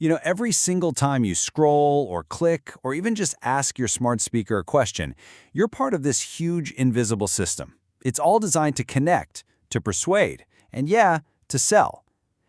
Every single time you scroll or click or even just ask your smart speaker a question, you're part of this huge invisible system. It's all designed to connect, to persuade, and yeah, to sell.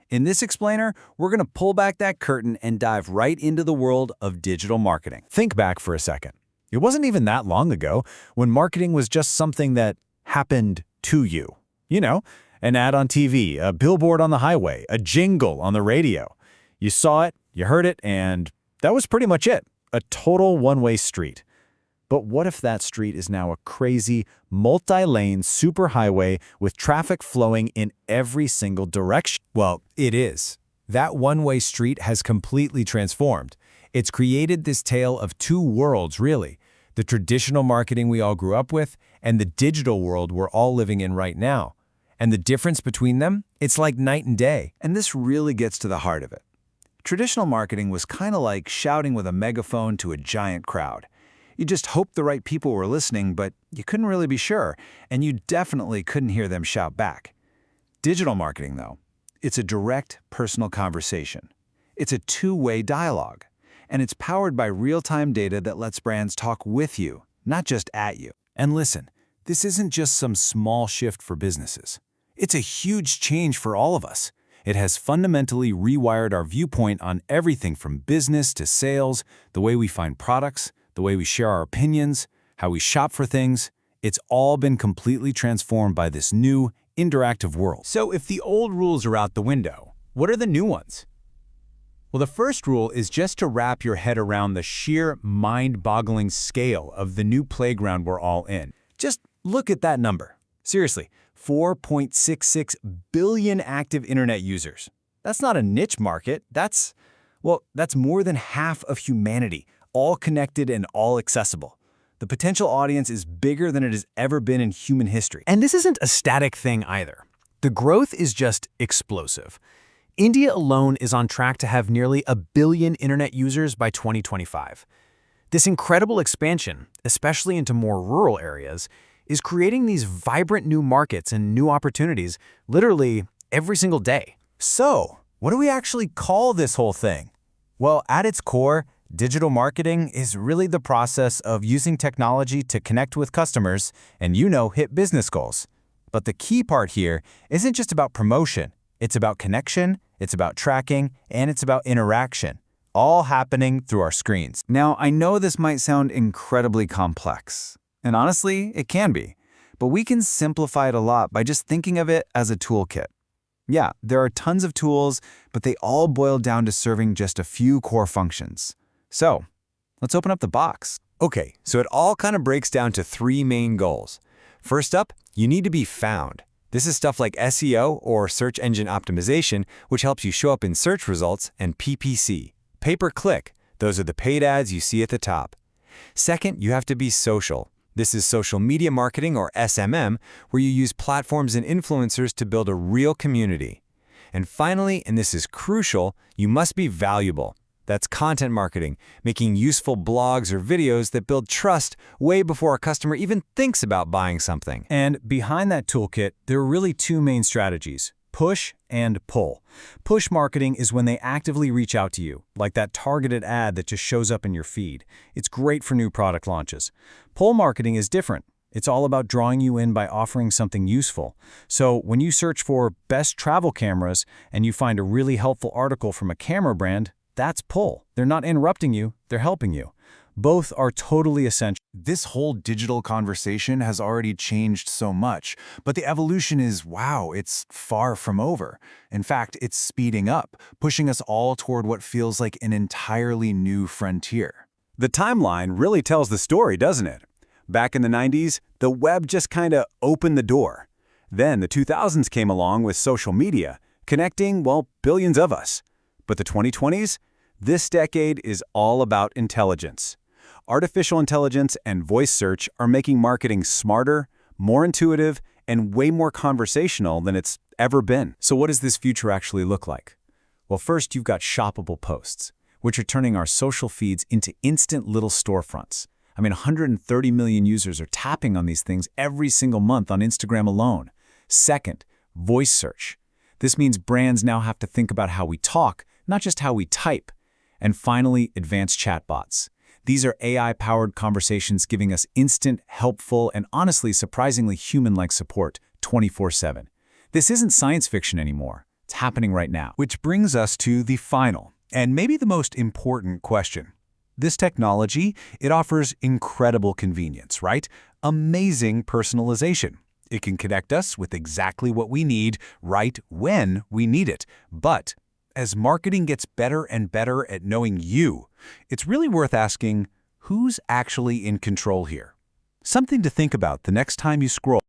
In this explainer, we're going to pull back that curtain and dive right into the world of digital marketing. Think back for a second. It wasn't even that long ago when marketing was just something that happened to you. An ad on TV, a billboard on the highway, a jingle on the radio. You saw it, you heard it, and that was pretty much it. A total one-way street. But what if that street is now a crazy, multi-lane superhighway with traffic flowing in every single direction? Well, it is. That one-way street has completely transformed. It's created this tale of two worlds, really. The traditional marketing we all grew up with and the digital world we're all living in right now. And the difference between them, it's like night and day. And this really gets to the heart of it. Traditional marketing was kind of like shouting with a megaphone to a giant crowd. You just hoped the right people were listening, but you couldn't really be sure, and you definitely couldn't hear them shout back. Digital marketing, though, it's a direct, personal conversation. It's a two-way dialogue, and it's powered by real-time data that lets brands talk with you, not just at you. And listen, this isn't just some small shift for businesses. It's a huge change for all of us. It has fundamentally rewired our viewpoint on everything from business to sales, the way we find products, the way we share our opinions, how we shop for things. It's all been completely transformed by this new, interactive world. So if the old rules are out the window, what are the new ones? Well, the first rule is just to wrap your head around the sheer mind-boggling scale of the new playground we're all in. Just look at that number. Seriously, 4.66 billion active internet users. That's not a niche market. That's more than half of humanity, all connected and all accessible. The potential audience is bigger than it has ever been in human history. And this isn't a static thing either. The growth is just explosive. India alone is on track to have nearly 1 billion internet users by 2025. This incredible expansion, especially into more rural areas, is creating these vibrant new markets and new opportunities literally every single day. So, what do we actually call this whole thing? Well, at its core, digital marketing is really the process of using technology to connect with customers and, hit business goals. But the key part here isn't just about promotion. It's about connection, it's about tracking, and it's about interaction, all happening through our screens. Now, I know this might sound incredibly complex, and honestly, it can be, but we can simplify it a lot by just thinking of it as a toolkit. Yeah, there are tons of tools, but they all boil down to serving just a few core functions. So, let's open up the box. Okay, so it all kind of breaks down to 3 main goals. First up, you need to be found. This is stuff like SEO or search engine optimization, which helps you show up in search results, and PPC, pay-per-click. Those are the paid ads you see at the top. Second, you have to be social. This is social media marketing, or SMM, where you use platforms and influencers to build a real community. And finally, and this is crucial, you must be valuable. That's content marketing, making useful blogs or videos that build trust way before a customer even thinks about buying something. And behind that toolkit, there are really 2 main strategies: push and pull. Push marketing is when they actively reach out to you, like that targeted ad that just shows up in your feed. It's great for new product launches. Pull marketing is different. It's all about drawing you in by offering something useful. So when you search for best travel cameras and you find a really helpful article from a camera brand, that's pull. They're not interrupting you, they're helping you. Both are totally essential. This whole digital conversation has already changed so much, but the evolution is, wow, it's far from over. In fact, it's speeding up, pushing us all toward what feels like an entirely new frontier. The timeline really tells the story, doesn't it? Back in the 90s, the web just kind of opened the door. Then the 2000s came along with social media, connecting, billions of us. But the 2020s? This decade is all about intelligence. Artificial intelligence and voice search are making marketing smarter, more intuitive, and way more conversational than it's ever been. So what does this future actually look like? Well, first, you've got shoppable posts, which are turning our social feeds into instant little storefronts. 130 million users are tapping on these things every single month on Instagram alone. Second, voice search. This means brands now have to think about how we talk, not just how we type. And finally, advanced chatbots. These are AI-powered conversations giving us instant, helpful, and honestly surprisingly human-like support 24/7. This isn't science fiction anymore. It's happening right now. Which brings us to the final, and maybe the most important question. This technology, it offers incredible convenience, right? Amazing personalization. It can connect us with exactly what we need right when we need it. But as marketing gets better and better at knowing you, it's really worth asking, who's actually in control here? Something to think about the next time you scroll.